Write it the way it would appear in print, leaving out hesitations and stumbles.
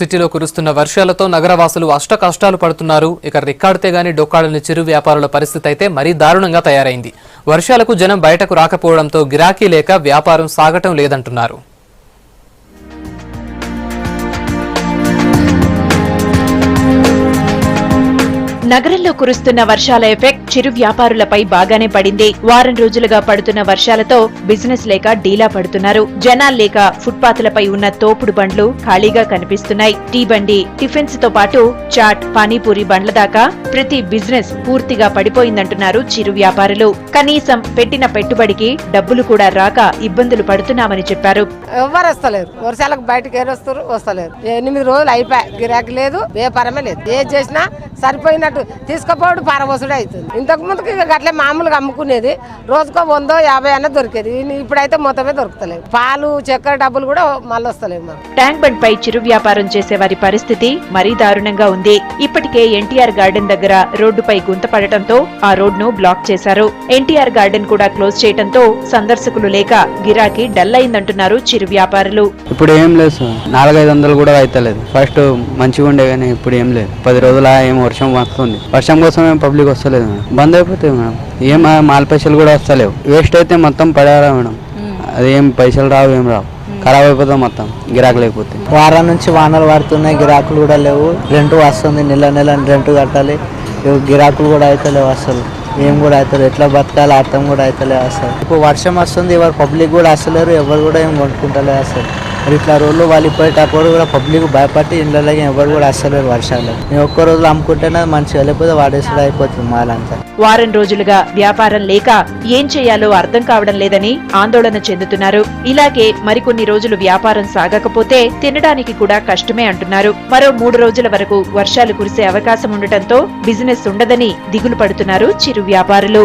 సిటీలో కురుస్తున్న వర్షాలతో నగరవాసులు అష్టకష్టాలు పడుతున్నారు. ఇక రిక్కాడితే గాని డొక్కాడని చిరు వ్యాపారుల పరిస్థితి అయితే మరీ దారుణంగా తయారైంది. వర్షాలకు జనం బయటకు రాకపోవడంతో గిరాకీ లేక వ్యాపారం సాగటం లేదంటున్నారు. నగరంలో కురుస్తున్న వర్షాల ఎఫెక్ట్ చిరు వ్యాపారులపై బాగానే పడింది. వారం రోజులుగా పడుతున్న వర్షాలతో బిజినెస్ లేక డీలా పడుతున్నారు. జనాల్లేక ఫుట్పాత్లపై ఉన్న తోపుడు బండ్లు ఖాళీగా కనిపిస్తున్నాయి. టీ బండి, టిఫిన్స్ తో పాటు చాట్, పానీపూరి బండ్ల దాకా ప్రతి బిజినెస్ పూర్తిగా పడిపోయిందంటున్నారు చిరు వ్యాపారులు. కనీసం పెట్టిన పెట్టుబడికి డబ్బులు కూడా రాక ఇబ్బందులు పడుతున్నామని చెప్పారు. ఎవరు వస్తలేరు, వర్షాలకు బయటకు ఏరొస్తారు, వస్తలేరు. 8 రోజులు అయిపోయి గిరాకీ లేదు, వ్యాపారమే లేదు. ఏది చేసినా సరిపోయినట్టు తీసుకపోవడం పారవసుడు అవుతుంది. ఇంతకు ముందుకు అట్లే మామూలుగా అమ్ముకునేది, రోజుకో 100-50 అన్న దొరికేది. ఇప్పుడైతే మొత్తమే దొరుకుతలేదు. పాలు, చక్కెర డబ్బులు కూడా మళ్ళీ వస్తలేవు. ట్యాంక్ బండ్ పై చిరు వ్యాపారం చేసే వారి పరిస్థితి మరీ దారుణంగా ఉంది. ఇప్పటికే ఎన్టీఆర్ గార్డెన్ దగ్గర రోడ్డుపై గుంత పడటంతో ఆ రోడ్ ను బ్లాక్ చేశారు. ఎన్టీఆర్ గార్డెన్ కూడా క్లోజ్ చేయడంతో సందర్శకులు లేక గిరాకీ డల్ అయిందంటున్నారు చిరు వ్యాపారులు. ఇప్పుడు ఏం లేదు సార్, 400-500 కూడా అయితలేదు. ఫస్ట్ మంచిగా ఉండే కానీ ఇప్పుడు ఏం లేదు. 10 రోజుల ఏం వర్షం వస్తుంది. వర్షం కోసం ఏం పబ్లిక్ వస్తలేదు మేడం. బంద్ అయిపోతాయి మేడం. ఏం మాల్ పైసలు కూడా వస్తలేవు. వేస్ట్ అయితే మొత్తం పడారా మేడం. అదేం పైసలు రావు, ఏం రావు. ఖరాబ్ అయిపోతాం మొత్తం గిరాకులు అయిపోతే. వారం నుంచి వానలు పడుతున్నాయి, గిరాకులు కూడా లేవు. రెంట్ వస్తుంది, నెల రెంట్ కట్టాలి. గిరాకులు కూడా అయితే లేవు అసలు. ఏం కూడా అవుతుంది, ఎట్లా బతకాలి అర్థం కూడా అవుతలేదు అసలు. ఇప్పుడు వర్షం వస్తుంది, ఎవరు పబ్లిక్ కూడా వస్తలేరు, ఎవరు కూడా ఏం కొనుక్కుంటలేదు అసలు. మరి ఇట్లా రోజులు వాళ్ళిపోయేటప్పుడు కూడా పబ్లిక్ భయపడి ఇళ్ళకి ఎవరు కూడా వస్తలేరు వర్షాలు. నేను ఒక్క రోజులు అమ్ముకుంటేనే మంచిగా, లేకపోతే వాడేసుడు అయిపోతుంది మాలంతా. వారం రోజులుగా వ్యాపారం లేక ఏం చేయాలో అర్థం కావడం లేదని ఆందోళన చెందుతున్నారు. ఇలాగే మరికొన్ని రోజులు వ్యాపారం సాగకపోతే తినడానికి కూడా కష్టమే అంటున్నారు. మరో 3 రోజుల వరకు వర్షాలు కురిసే అవకాశం ఉండటంతో బిజినెస్ ఉండదని దిగులు పడుతున్నారు చిరు వ్యాపారులు.